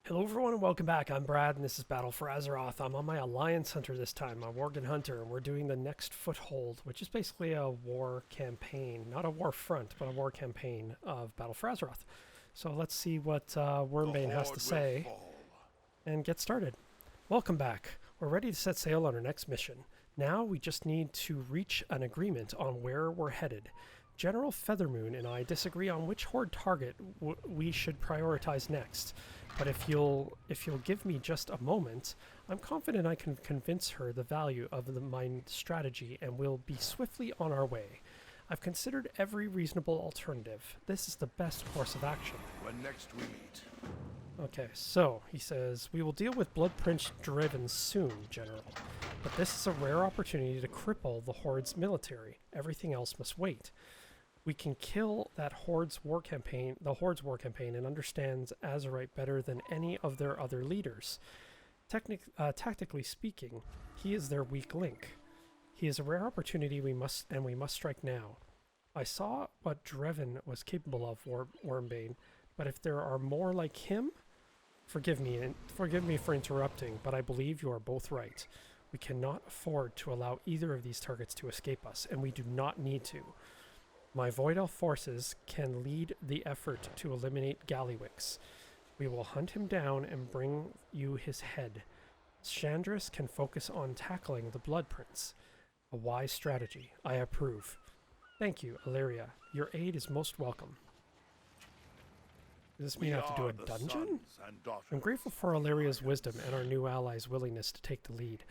Hello everyone and welcome back. I'm Brad and this is Battle for Azeroth. I'm on my Alliance Hunter this time, my Worgen Hunter, and we're doing the next foothold, which is basically a war campaign. Not a war front, but a war campaign of Battle for Azeroth. So let's see what Wormbane has to say and get started. Welcome back. We're ready to set sail on our next mission. Now we just need to reach an agreement on where we're headed. General Feathermoon and I disagree on which horde target we should prioritize next. But if you'll give me just a moment, I'm confident I can convince her the value of my strategy and we'll be swiftly on our way. I've considered every reasonable alternative. This is the best course of action. When next we meet. Okay, so he says, we will deal with Blood Prince Driven soon, General. But this is a rare opportunity to cripple the Horde's military. Everything else must wait. We can kill that Horde's war campaign, and understands Azeroth better than any of their other leaders. Tactically speaking, he is their weak link. He is a rare opportunity we must strike now. I saw what Dreven was capable of, Wormbane, but if there are more like him, forgive me for interrupting, but I believe you are both right. We cannot afford to allow either of these targets to escape us, and we do not need to. My Void Elf forces can lead the effort to eliminate Gallywix. We will hunt him down and bring you his head. Chandris can focus on tackling the Blood Prince. A wise strategy. I approve. Thank you, Illyria. Your aid is most welcome. Does this mean I have to do a dungeon? I'm grateful for Illyria's wisdom and our new allies' willingness to take the lead.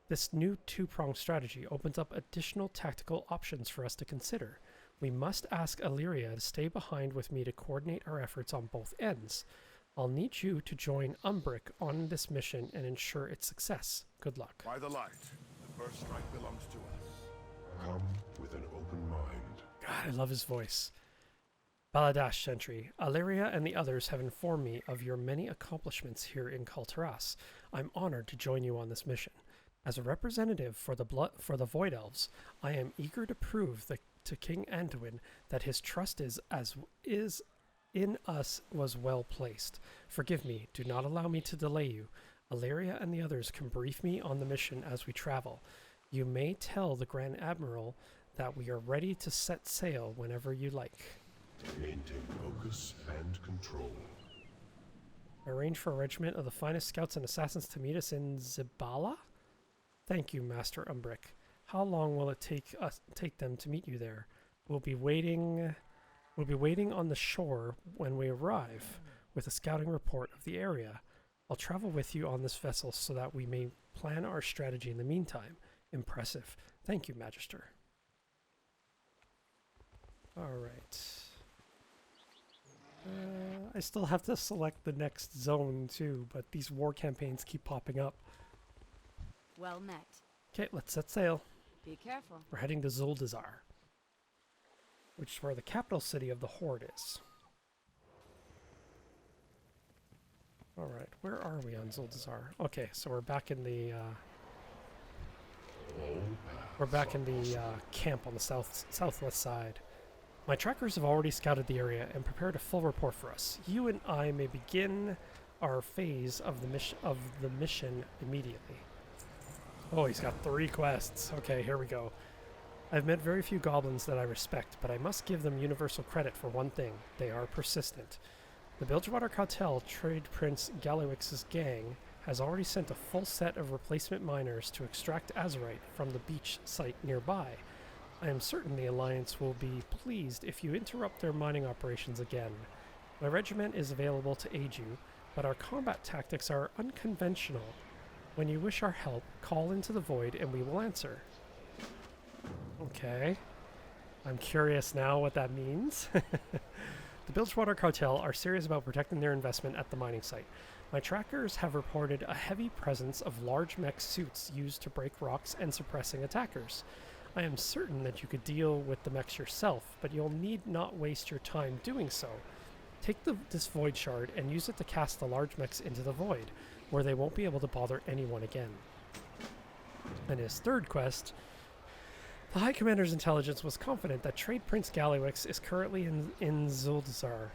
This new two-pronged strategy opens up additional tactical options for us to consider. We must ask Illyria to stay behind with me to coordinate our efforts on both ends. I'll need you to join Umbric on this mission and ensure its success. Good luck. By the light, the first strike belongs to us. Come with an open mind. God, I love his voice. Baladash Sentry, Illyria and the others have informed me of your many accomplishments here in Kulturas. I'm honored to join you on this mission. As a representative for the Void Elves, I am eager to prove to King Anduin that his trust is in us was well placed. Forgive me, do not allow me to delay you. Illyria and the others can brief me on the mission as we travel. You may tell the Grand Admiral that we are ready to set sail whenever you like. Maintain focus and control. Arrange for a regiment of the finest scouts and assassins to meet us in Zibala? Thank you, Master Umbric. How long will it take them to meet you there? We'll be waiting on the shore when we arrive with a scouting report of the area. I'll travel with you on this vessel so that we may plan our strategy in the meantime. Impressive. Thank you, Magister. Alright. I still have to select the next zone too, but these war campaigns keep popping up. Well met. Okay, let's set sail. Be careful. We're heading to Zuldazar, which is where the capital city of the Horde is. Alright, where are we on Zuldazar? Okay, so we're back in the camp on the southwest side. My trackers have already scouted the area and prepared a full report for us. You and I may begin our phase of the mission immediately. Oh, he's got 3 quests. Okay, here we go. I've met very few goblins that I respect, but I must give them universal credit for one thing. They are persistent. The Bilgewater Cartel, Trade Prince Gallywix's gang, has already sent a full set of replacement miners to extract Azeroth from the beach site nearby. I am certain the Alliance will be pleased if you interrupt their mining operations again. My regiment is available to aid you, but our combat tactics are unconventional. When you wish our help, call into the void and we will answer. Okay. I'm curious now what that means. The Bilgewater Cartel are serious about protecting their investment at the mining site. My trackers have reported a heavy presence of large mech suits used to break rocks and suppressing attackers. I am certain that you could deal with the mechs yourself, but you'll need not waste your time doing so. Take this void shard and use it to cast the large mechs into the void, where they won't be able to bother anyone again. And his third quest, the High Commander's intelligence was confident that Trade Prince Gallywix is currently in Zuldazar.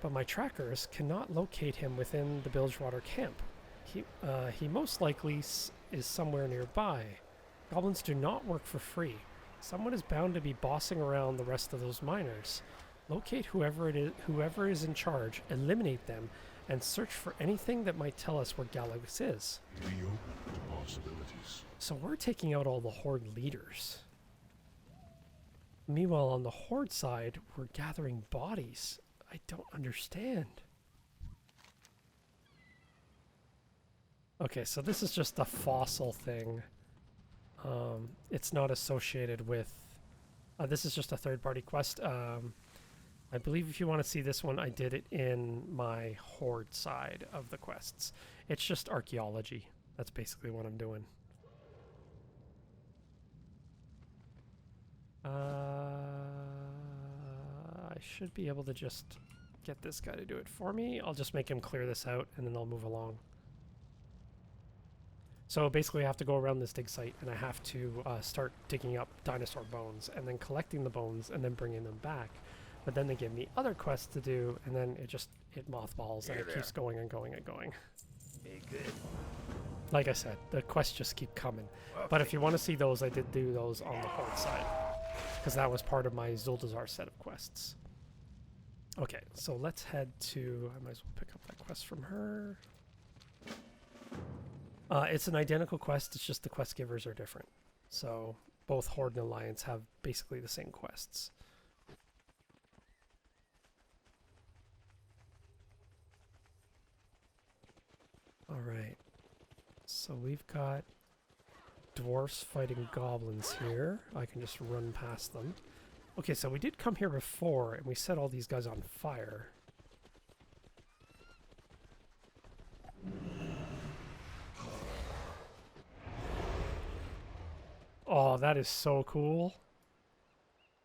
but my trackers cannot locate him within the Bilgewater camp. He most likely is somewhere nearby. Goblins do not work for free. Someone is bound to be bossing around the rest of those miners. Locate whoever is in charge, eliminate them, and search for anything that might tell us where Galax is. Be open to possibilities. So we're taking out all the Horde leaders. Meanwhile, on the Horde side, we're gathering bodies. I don't understand. Okay, so this is just a fossil thing. It's not associated with... this is just a third-party quest. I believe if you want to see this one, I did it in my Horde side of the quests. It's just archaeology. That's basically what I'm doing. I should be able to just get this guy to do it for me. I'll just make him clear this out, and then I'll move along. So basically I have to go around this dig site, and I have to start digging up dinosaur bones, and then collecting the bones, and then bringing them back. But then they give me other quests to do, and then it mothballs, and it keeps going and going and going. Hey, good. Like I said, the quests just keep coming. Okay. But if you want to see those, I did do those on the Horde side, because that was part of my Zuldazar set of quests. Okay, so let's head to... I might as well pick up that quest from her. It's an identical quest, it's just the quest givers are different. So both Horde and Alliance have basically the same quests. Alright, so we've got dwarfs fighting goblins here. I can just run past them. Okay, so we did come here before, and we set all these guys on fire. Oh, that is so cool.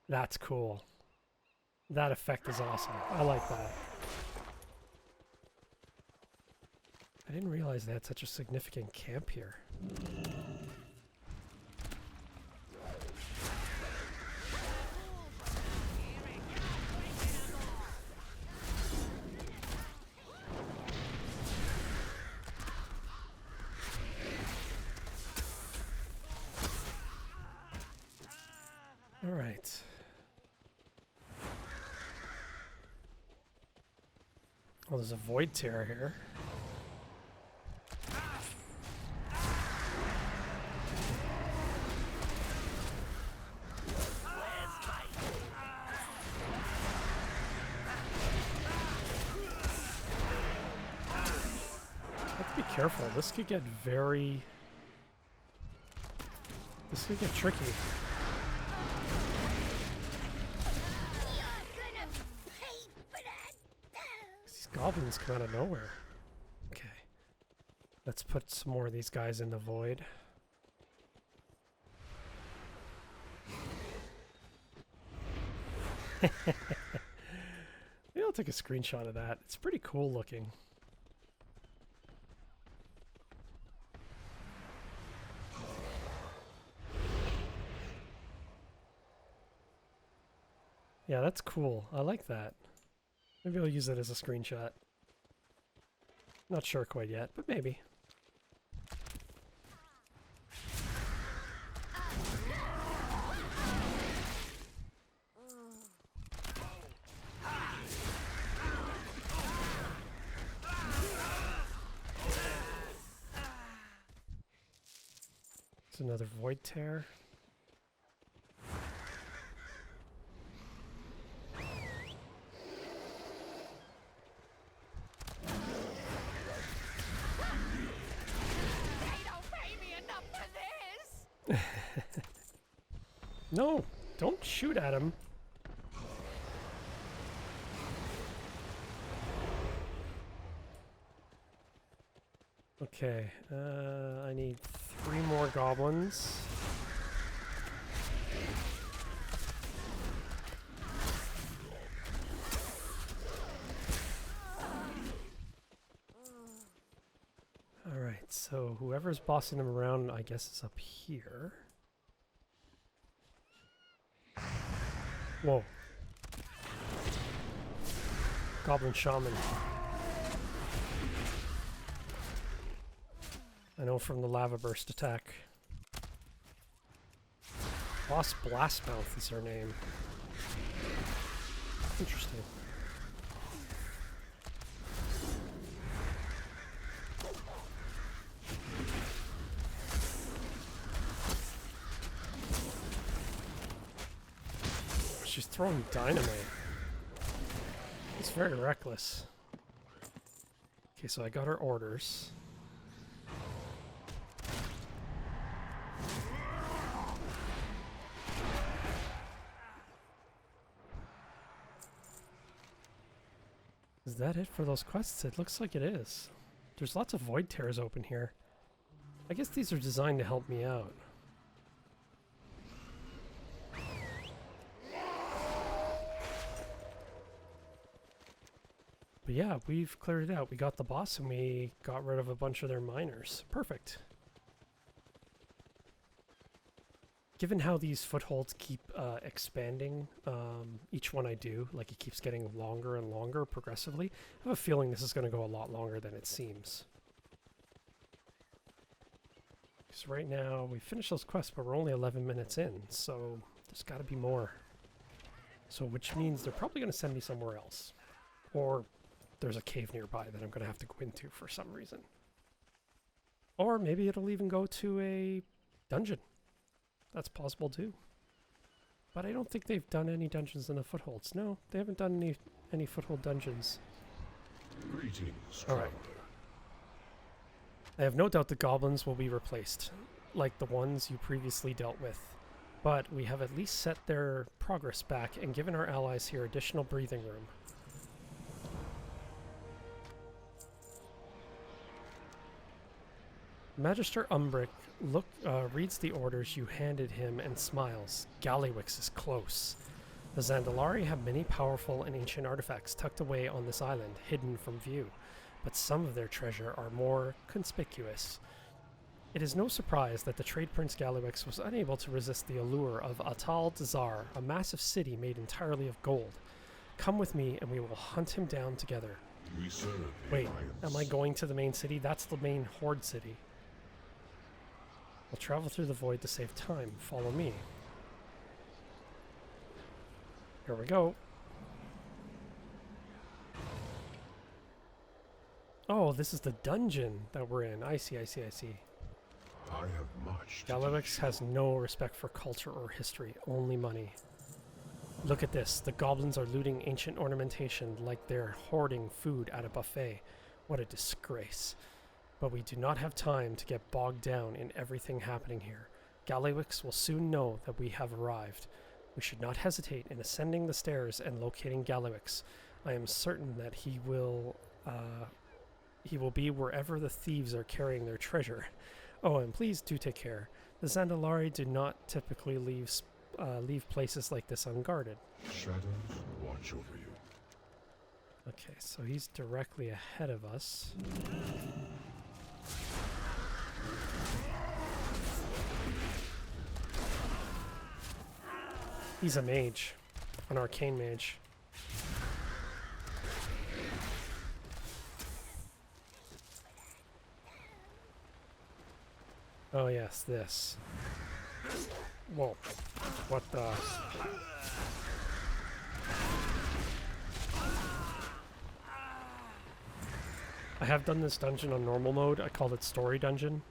That's cool. That effect is awesome. I like that. I didn't realize they had such a significant camp here. All right. Well, there's a void terror here. Have to be careful. This could get very... This could get tricky. These goblins come out of nowhere. Okay. Let's put some more of these guys in the void. Maybe I'll take a screenshot of that. It's pretty cool looking. Yeah, that's cool. I like that. Maybe I'll use it as a screenshot. Not sure quite yet, but maybe. It's another void tear. No, don't shoot at him. Okay, I need 3 more goblins. Alright, so whoever's bossing them around, I guess, is up here. Whoa. Goblin Shaman. I know from the Lava Burst attack. Boss Blastmouth is her name. Interesting. She's throwing dynamite. It's very reckless. Okay, so I got her orders. Is that it for those quests? It looks like it is. There's lots of void tears open here. I guess these are designed to help me out. But yeah, we've cleared it out. We got the boss and we got rid of a bunch of their miners. Perfect. Given how these footholds keep expanding, each one I do, like it keeps getting longer and longer progressively, I have a feeling this is going to go a lot longer than it seems. Because right now, we finished those quests, but we're only 11 minutes in, so there's got to be more. So, which means they're probably going to send me somewhere else. Or there's a cave nearby that I'm going to have to go into for some reason. Or maybe it'll even go to a dungeon. That's possible too. But I don't think they've done any dungeons in the footholds. No, they haven't done any foothold dungeons. Greetings, All right. I have no doubt the goblins will be replaced, like the ones you previously dealt with. But we have at least set their progress back and given our allies here additional breathing room. Magister Umbric reads the orders you handed him and smiles. Gallywix is close. The Zandalari have many powerful and ancient artifacts tucked away on this island, hidden from view, but some of their treasure are more conspicuous. It is no surprise that the trade prince Gallywix was unable to resist the allure of Atal Dazar, a massive city made entirely of gold. Come with me and we will hunt him down together. We serve the Wait, Alliance. am I going to the main city? That's the main Horde city. We'll travel through the void to save time. Follow me. Here we go. Oh, this is the dungeon that we're in. I see, I see, I see. I have much to Gallywix teach has no respect for culture or history, only money. Look at this. The goblins are looting ancient ornamentation like they're hoarding food at a buffet. What a disgrace. But we do not have time to get bogged down in everything happening here. Gallywix will soon know that we have arrived. We should not hesitate in ascending the stairs and locating Gallywix. I am certain that he will be wherever the thieves are carrying their treasure. Oh, and please do take care. The Zandalari do not typically leave places like this unguarded. shadows watch over you. Okay, so he's directly ahead of us. He's a mage, an arcane mage. Oh yes, this. Whoa, what the? I have done this dungeon on normal mode. I called it Story Dungeon,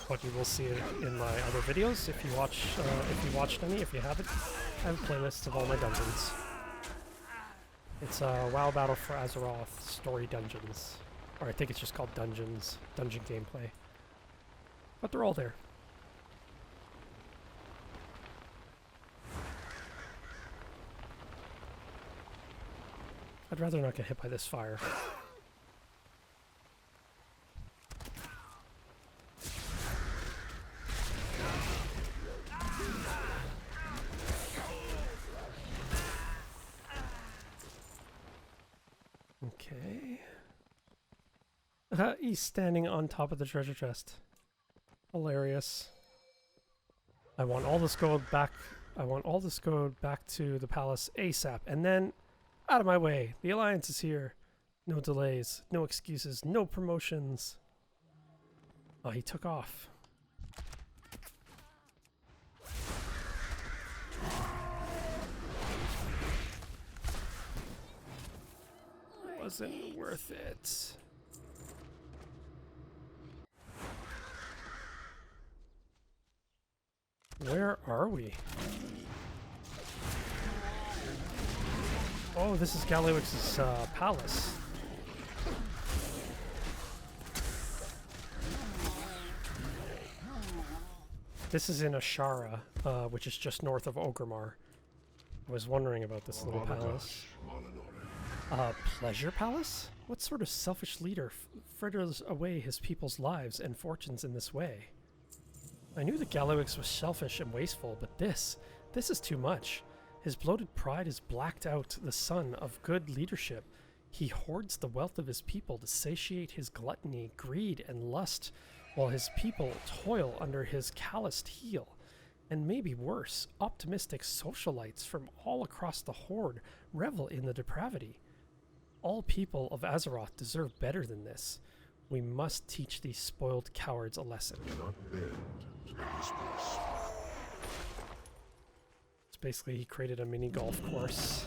but you will see it in my other videos if you watched any. If you haven't, I have playlists of all my dungeons. It's WoW Battle for Azeroth Story Dungeons, or I think it's just called Dungeons, Dungeon Gameplay. But they're all there. I'd rather not get hit by this fire. Okay. He's standing on top of the treasure chest. Hilarious. I want all this gold back. I want all this gold back to the palace ASAP. And then Out of my way. The Alliance is here. No delays, no excuses, no promotions. Oh, he took off. Wasn't worth it. Where are we? Oh, this is Galliwix's palace. This is in Ashara, which is just north of Orgrimmar. I was wondering about this little palace. Pleasure palace? What sort of selfish leader fritters away his people's lives and fortunes in this way? I knew that Galliwix was selfish and wasteful, but this is too much. His bloated pride has blacked out the sun of good leadership. He hoards the wealth of his people to satiate his gluttony, greed, and lust, while his people toil under his calloused heel. And maybe worse, optimistic socialites from all across the Horde revel in the depravity. All people of Azeroth deserve better than this. We must teach these spoiled cowards a lesson. Not bend to the whispers. So basically, he created a mini golf course.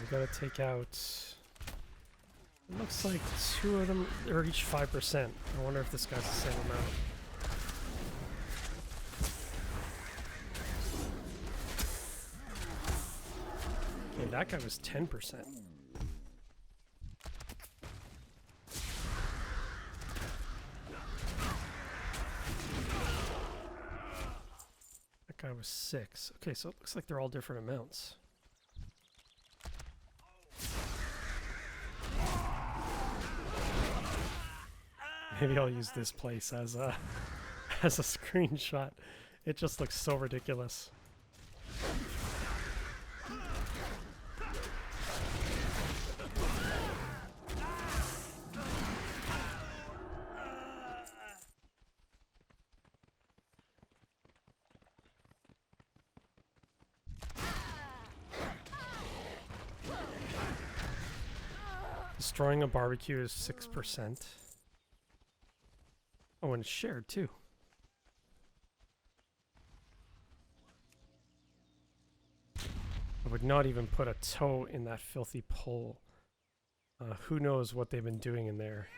We gotta take out, it looks like 2 of them are each 5%. I wonder if this guy's the same amount. Okay, that guy was 10%. That guy was 6. Okay, so it looks like they're all different amounts. Maybe I'll use this place as a screenshot. It just looks so ridiculous. Destroying a barbecue is 6%. Oh, and it's shared too. I would not even put a toe in that filthy pool. Who knows what they've been doing in there.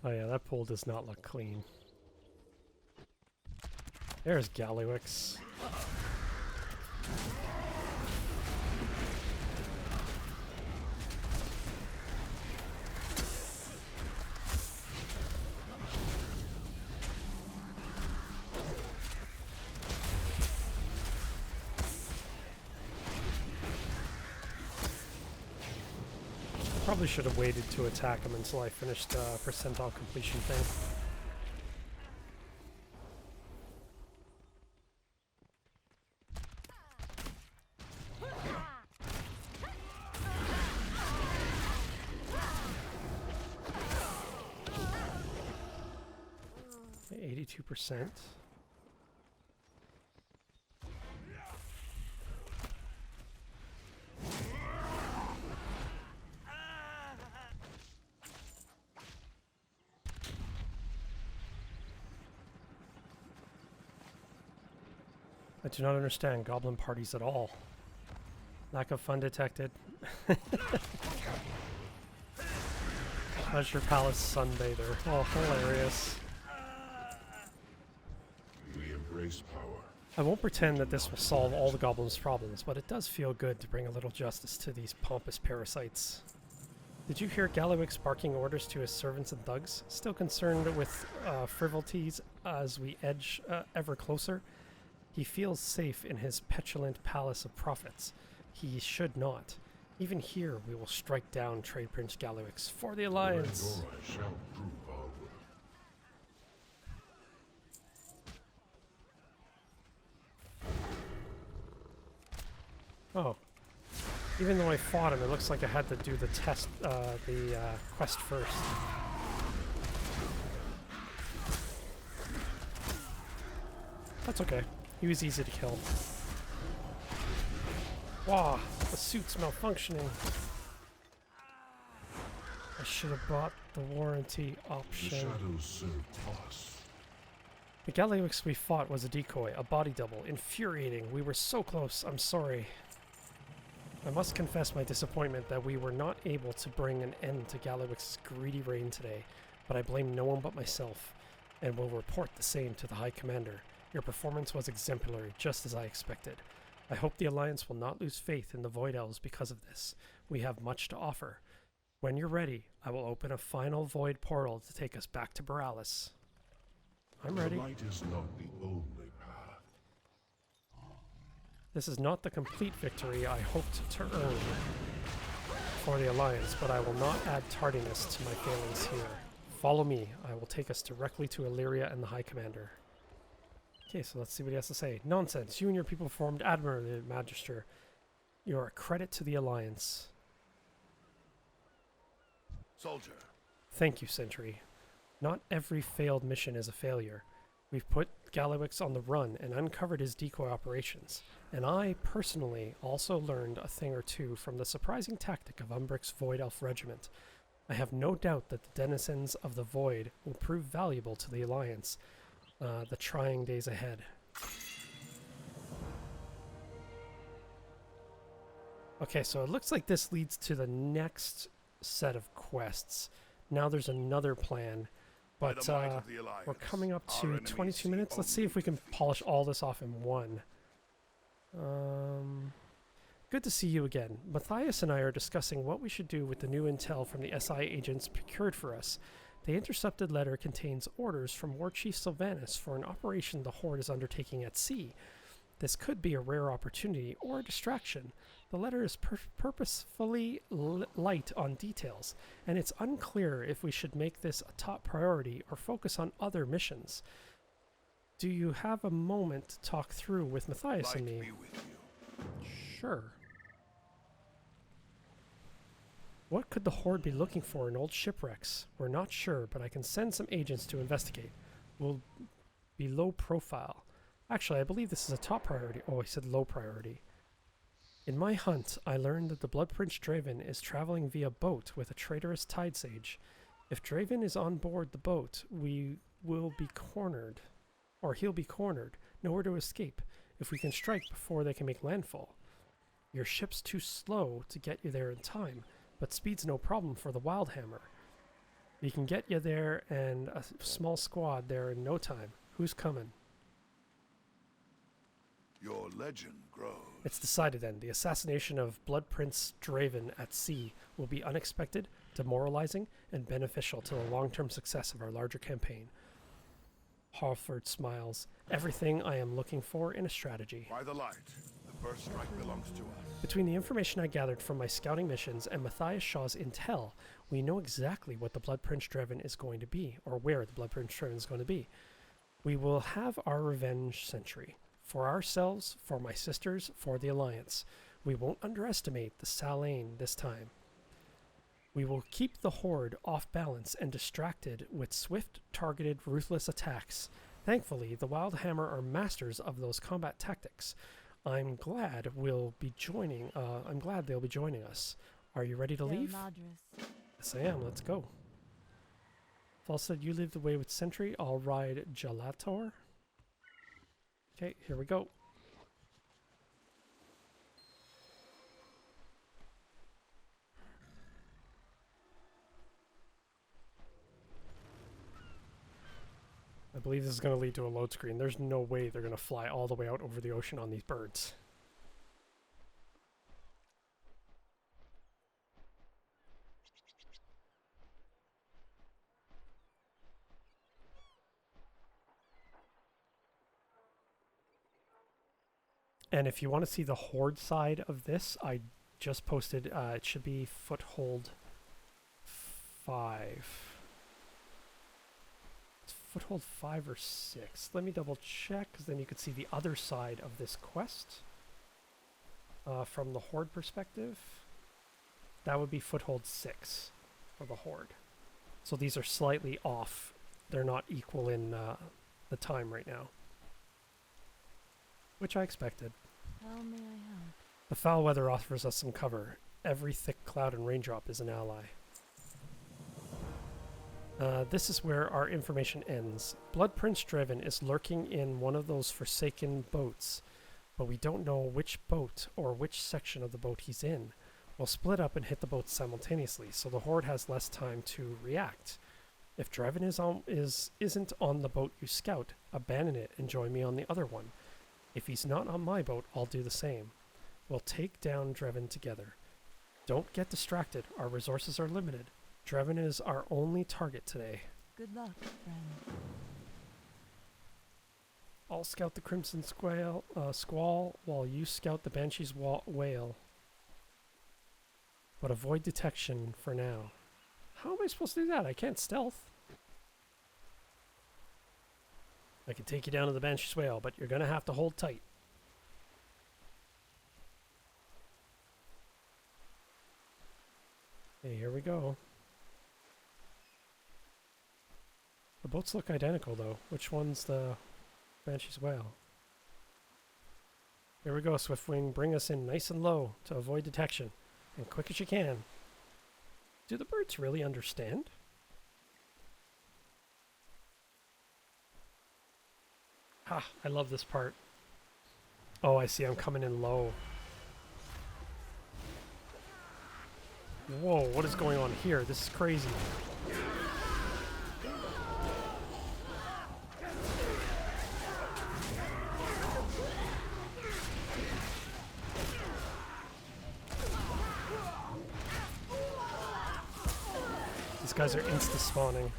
Oh yeah, that pool does not look clean. There's Galliwix. Probably should have waited to attack him until I finished the percentile completion thing. Okay, 82%. I do not understand goblin parties at all. Lack of fun detected. Pleasure Palace Sunbather. Oh, hilarious. We embrace power. I won't pretend that this will solve all the goblins' problems, but it does feel good to bring a little justice to these pompous parasites. Did you hear Galliwix barking orders to his servants and thugs? Still concerned with frivolities as we edge ever closer? He feels safe in his petulant palace of prophets. He should not. Even here, we will strike down Trade Prince Galliwix for the Your Alliance. endurance shall prove our worth. Oh. Even though I fought him, it looks like I had to do the test, quest first. That's okay. He was easy to kill. Wow, the suit's malfunctioning. I should have bought the warranty The option. shadows serve us. The Galliwix we fought was a decoy, a body double. Infuriating. We were so close. I'm sorry. I must confess my disappointment that we were not able to bring an end to Galliwix's greedy reign today, but I blame no one but myself, and will report the same to the High Commander. Your performance was exemplary, just as I expected. I hope the Alliance will not lose faith in the Void Elves because of this. We have much to offer. When you're ready, I will open a final Void portal to take us back to Borealis. I'm ready. The light is not the only path. This is not the complete victory I hoped to earn for the Alliance, but I will not add tardiness to my failings here. Follow me. I will take us directly to Illyria and the High Commander. Okay, so let's see what he has to say. Nonsense. You and your people performed admirably, Magister. You are a credit to the Alliance. Soldier. Thank you, Sentry. Not every failed mission is a failure. We've put Galliwix on the run and uncovered his decoy operations. And I, personally, also learned a thing or two from the surprising tactic of Umbric's Void Elf Regiment. I have no doubt that the denizens of the Void will prove valuable to the Alliance, the trying days ahead. Okay, so it looks like this leads to the next set of quests. Now there's another plan, By but the might of the Alliance, we're coming up our to enemies 22 see minutes. Let's see if we can polish all this off in one. Good to see you again. Matthias and I are discussing what we should do with the new intel from the SI agents procured for us. The intercepted letter contains orders from War Chief Sylvanus for an operation the Horde is undertaking at sea. This could be a rare opportunity or a distraction. The letter is purposefully light on details, and it's unclear if we should make this a top priority or focus on other missions. Do you have a moment to talk through with Matthias Light and me? be with you. Sure. What could the Horde be looking for in old shipwrecks? We're not sure, but I can send some agents to investigate. We'll be low profile. Actually, I believe this is a top priority. Oh, I said low priority. In my hunt, I learned that the Blood Prince Draven is traveling via boat with a traitorous Tide Sage. If Draven is on board the boat, we will be cornered. Or he'll be cornered. Nowhere to escape, if we can strike before they can make landfall. Your ship's too slow to get you there in time, but speed's no problem for the Wildhammer. We can get you there and a small squad there in no time. Who's coming? Your legend grows. It's decided then. The assassination of Blood Prince Draven at sea will be unexpected, demoralizing, and beneficial to the long-term success of our larger campaign. Harford smiles. Everything I am looking for in a strategy. By the light, the first strike belongs to us. Between the information I gathered from my scouting missions and Matthias Shaw's intel, we know exactly what the Blood Prince Draven is going to be, or where the Blood Prince Draven is going to be. We will have our revenge century. For ourselves, for my sisters, for the Alliance. We won't underestimate the Salane this time. We will keep the Horde off balance and distracted with swift, targeted, ruthless attacks. Thankfully, the Wildhammer are masters of those combat tactics. I'm glad they'll be joining us. Are you ready to leave? Yes, I am. Let's go. Fall said you lead the way with Sentry. I'll ride Gelator. Okay, here we go. I believe this is going to lead to a load screen. There's no way they're going to fly all the way out over the ocean on these birds. And if you want to see the Horde side of this, I just posted. It should be foothold 5. It's foothold 5 or 6. Let me double check, because then you could see the other side of this quest. From the Horde perspective, that would be foothold 6 for the Horde. So these are slightly off. They're not equal in the time right now. Which I expected. How may I help? The foul weather offers us some cover. Every thick cloud and raindrop is an ally. This is where our information ends. Blood Prince Driven is lurking in one of those forsaken boats, but we don't know which boat or which section of the boat he's in. We'll split up and hit the boats simultaneously, so the Horde has less time to react. If Driven isn't on the boat you scout, abandon it and join me on the other one. If he's not on my boat, I'll do the same. We'll take down Driven together. Don't get distracted. Our resources are limited. Driven is our only target today. Good luck, friend. I'll scout the Crimson Squall while you scout the Banshee's Whale. But avoid detection for now. How am I supposed to do that? I can't stealth. I can take you down to the Banshee's Whale, but you're going to have to hold tight. Okay, here we go. The boats look identical, though. Which one's the Banshee's Whale? Here we go, Swiftwing. Bring us in nice and low to avoid detection. And quick as you can. Do the birds really understand? Ha! I love this part. Oh, I see. I'm coming in low. Whoa, what is going on here? This is crazy. These guys are insta-spawning.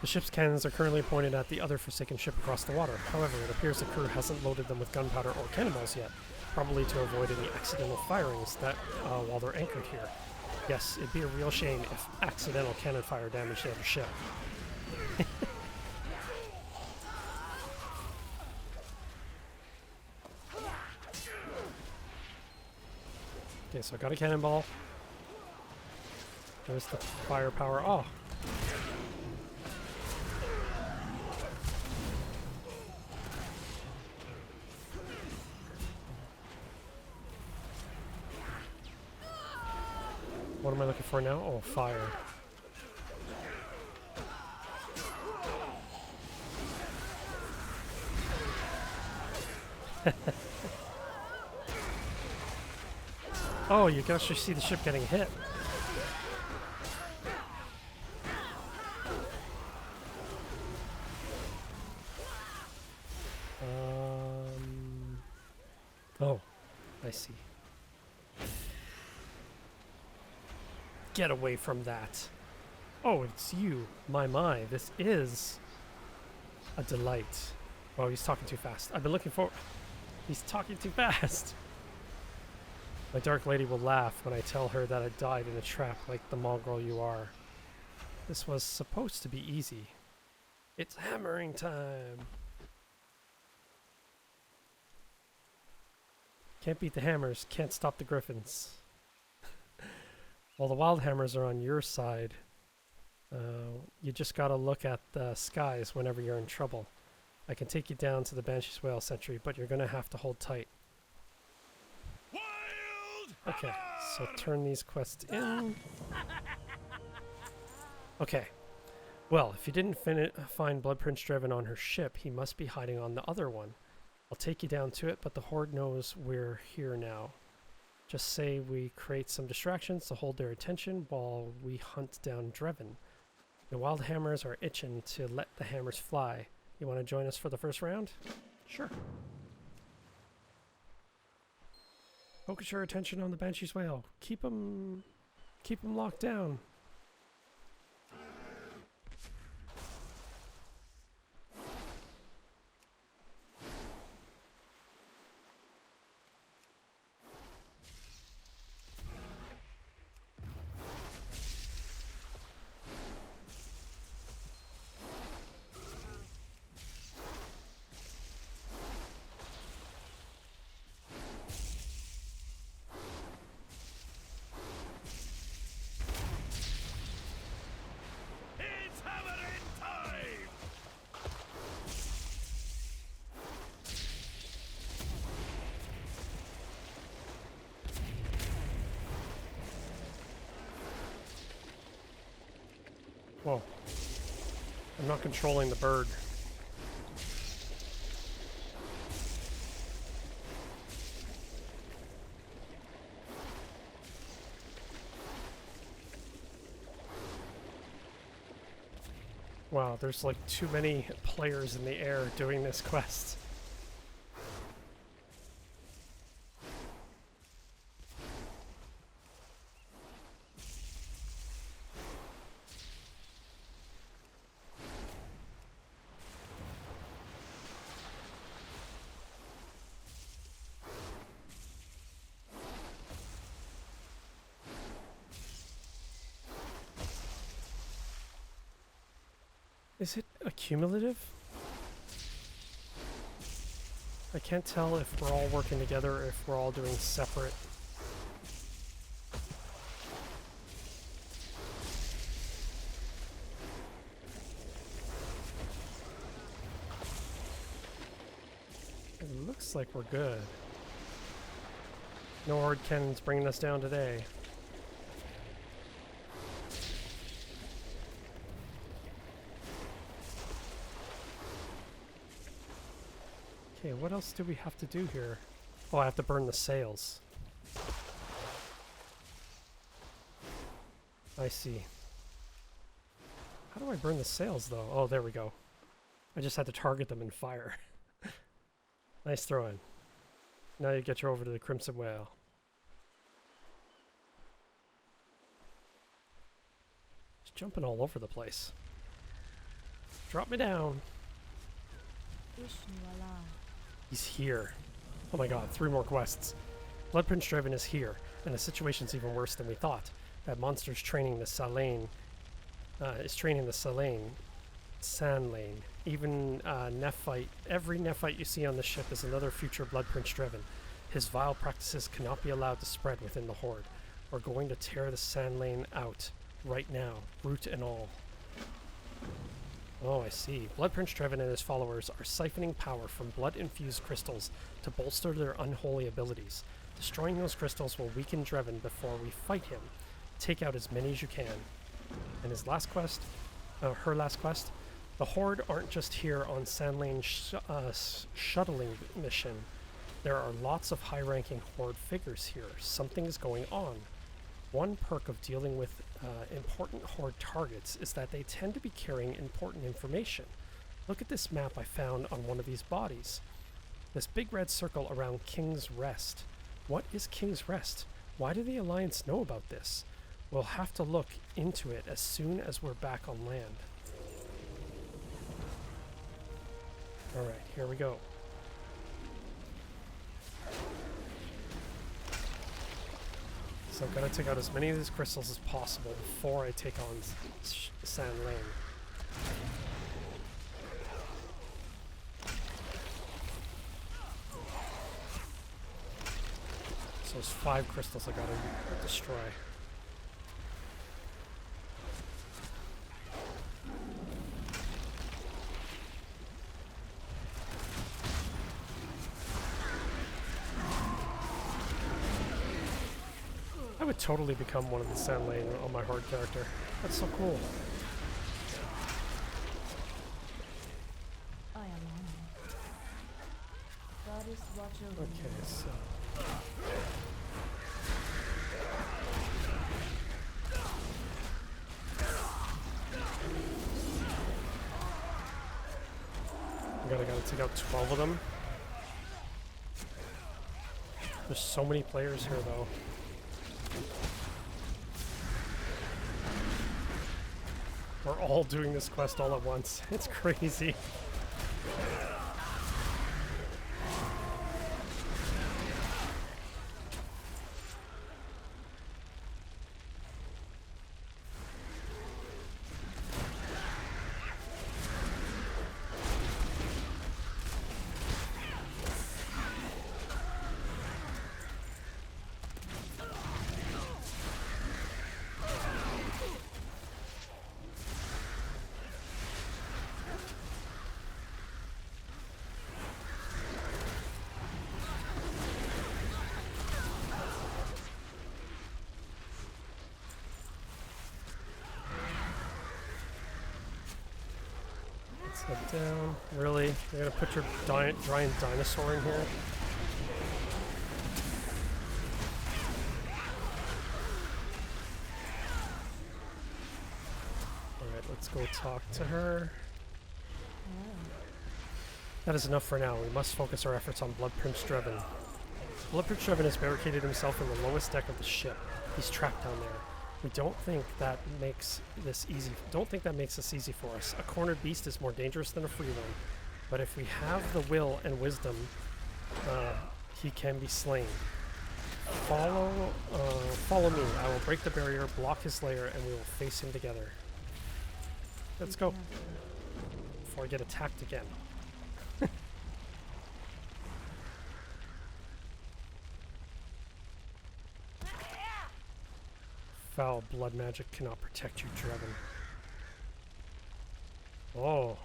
The ship's cannons are currently pointed at the other Forsaken ship across the water. However, it appears the crew hasn't loaded them with gunpowder or cannonballs yet, probably to avoid any accidental firings that while they're anchored here. Yes, it'd be a real shame if accidental cannon fire damaged the other ship. Okay, so I got a cannonball. There's the firepower. Oh! What am I looking for now? Oh, fire. Oh, you can actually see the ship getting hit. Oh, I see. Get away from that. Oh, it's you. My, this is a delight. Oh, he's talking too fast. I've been looking for... He's talking too fast. My Dark Lady will laugh when I tell her that I died in a trap like the mongrel you are. This was supposed to be easy. It's hammering time. Can't beat the hammers, can't stop the griffins. While the wild hammers are on your side, you just gotta look at the skies whenever you're in trouble. I can take you down to the Banshee's Whale Sentry, but you're gonna have to hold tight. Okay, so turn these quests in. Okay. Well, if you didn't find Blood Prince Driven on her ship, he must be hiding on the other one. I'll take you down to it, but the Horde knows we're here now. Just say we create some distractions to hold their attention while we hunt down Driven. The wild hammers are itching to let the hammers fly. You want to join us for the first round? Sure. Focus your attention on the Banshee's Whale. Keep them locked down. Whoa. I'm not controlling the bird. Wow, there's like too many players in the air doing this quest. Is it accumulative? I can't tell if we're all working together or if we're all doing separate. It looks like we're good. No horde cannons bringing us down today. Okay, what else do we have to do here? Oh, I have to burn the sails. I see. How do I burn the sails, though? Oh, there we go. I just had to target them and fire. Nice throw-in. Now you get you over to the Crimson Whale. Just jumping all over the place. Drop me down. Ishnuala. He's here. Oh my god, 3 more quests. Blood Prince Driven is here, and the situation's even worse than we thought. That monster's training the Salane, Sand Lane. Even Nephite, every Nephite you see on the ship is another future Blood Prince Driven. His vile practices cannot be allowed to spread within the Horde. We're going to tear the Sand Lane out, right now, root and all. Oh, I see. Blood Prince Driven and his followers are siphoning power from blood-infused crystals to bolster their unholy abilities. Destroying those crystals will weaken Driven before we fight him. Take out as many as you can. And his last quest, her last quest, the Horde aren't just here on Sandlane shuttling mission. There are lots of high-ranking Horde figures here. Something is going on. One perk of dealing with important Horde targets is that they tend to be carrying important information. Look at this map I found on one of these bodies. This big red circle around King's Rest. What is King's Rest? Why do the Alliance know about this? We'll have to look into it as soon as we're back on land. Alright, here we go. So I've got to take out as many of these crystals as possible before I take on Sand Lane. So there's 5 crystals I gotta destroy. I would totally become one of the Sand Lane on my Horde character. That's so cool. I am honored. Goddess watch over me. Okay, so... I gotta take out 12 of them. There's so many players here, though. We're all doing this quest all at once. It's crazy. Let's head down. Really? You're gonna put your giant dinosaur in here? Alright, let's go talk to her. That is enough for now. We must focus our efforts on Blood Prince Dreven. Blood Prince Dreven has barricaded himself in the lowest deck of the ship. He's trapped down there. We don't think that makes this easy. Don't think that makes this easy for us. A cornered beast is more dangerous than a free one. But if we have the will and wisdom, he can be slain. Follow me. I will break the barrier, block his lair, and we will face him together. Let's go. Before I get attacked again. Foul blood magic cannot protect you, Dreven. Oh.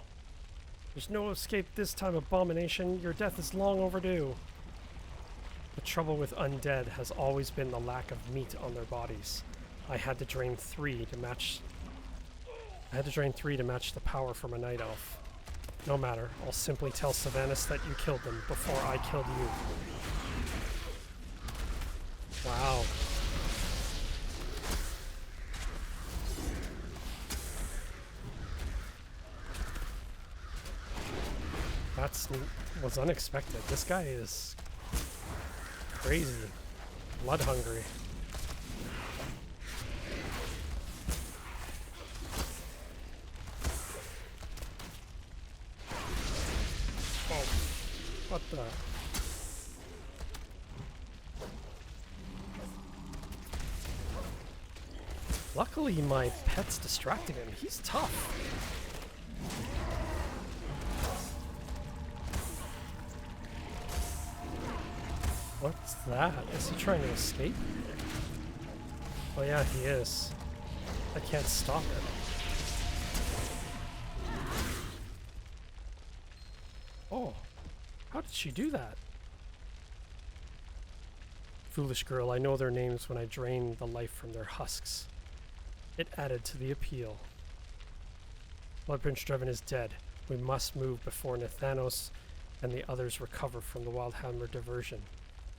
There's no escape this time, abomination. Your death is long overdue. The trouble with undead has always been the lack of meat on their bodies. I had to drain 3 to match the power from a night elf. No matter, I'll simply tell Sylvanas that you killed them before I killed you. Wow. Was unexpected. This guy is crazy. Blood hungry. Oh, what the? Luckily my pet's distracting him. He's tough. What's that? Is he trying to escape? Oh yeah, he is. I can't stop it. Oh, how did she do that? Foolish girl, I know their names when I drain the life from their husks. It added to the appeal. Blood Prince Dreven is dead. We must move before Nathanos and the others recover from the Wildhammer diversion.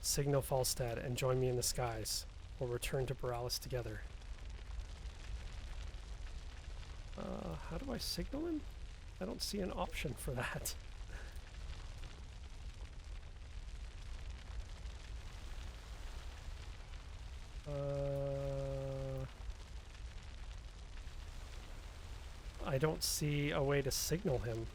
Signal Falstad and join me in the skies. We'll return to Borealis together. How do I signal him? I don't see an option for that. I don't see a way to signal him.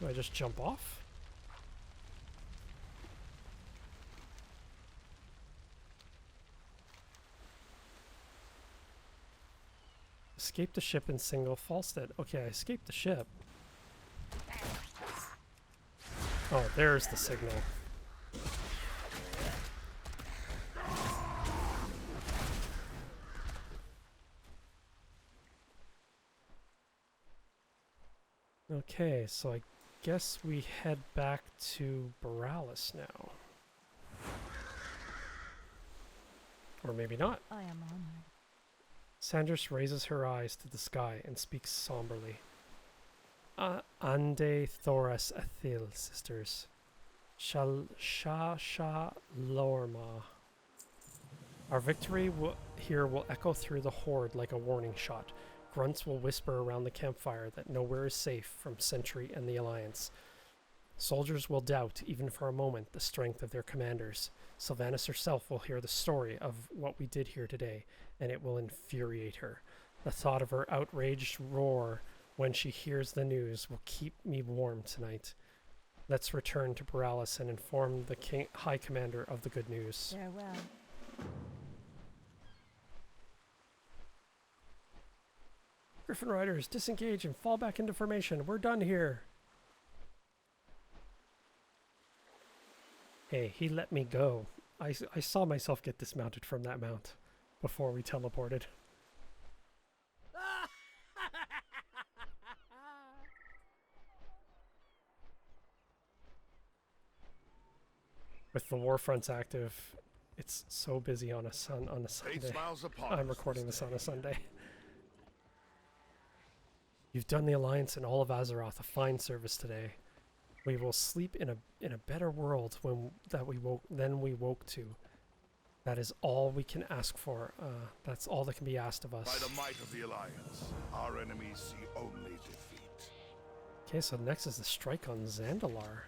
Do I just jump off? Escape the ship and signal Falstead. Okay, I escaped the ship. Oh, there's the signal. Okay, so I guess we head back to Borealis now. Or maybe not. I am honored. Sanders raises her eyes to the sky and speaks somberly. Ande Thoras Athil, sisters. Shall Lorma. Our victory here will echo through the horde like a warning shot. Grunts will whisper around the campfire that nowhere is safe from Sentry and the Alliance. Soldiers will doubt, even for a moment, the strength of their commanders. Sylvanas herself will hear the story of what we did here today, and it will infuriate her. The thought of her outraged roar when she hears the news will keep me warm tonight. Let's return to Borealis and inform the High Commander of the good news. Farewell. Griffin Riders, disengage and fall back into formation. We're done here. Hey, he let me go. I saw myself get dismounted from that mount before we teleported. With the war fronts active, it's so busy on a Sunday. Smiles upon I'm us recording this this on a Sunday. You've done the Alliance and all of Azeroth a fine service today. We will sleep in a better world than we woke to. That is all we can ask for. That's all that can be asked of By us. the might of the Alliance, our enemies see only defeat. Okay, so next is the strike on Zandalar.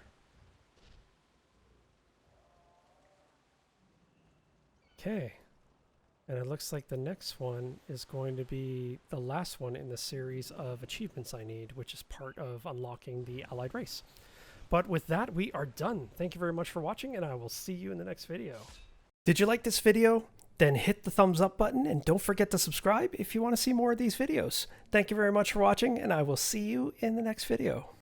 Okay. And it looks like the next one is going to be the last one in the series of achievements I need, which is part of unlocking the allied race. But with that, we are done. Thank you very much for watching, and I will see you in the next video. Did you like this video? Then hit the thumbs up button, and don't forget to subscribe if you want to see more of these videos. Thank you very much for watching, and I will see you in the next video.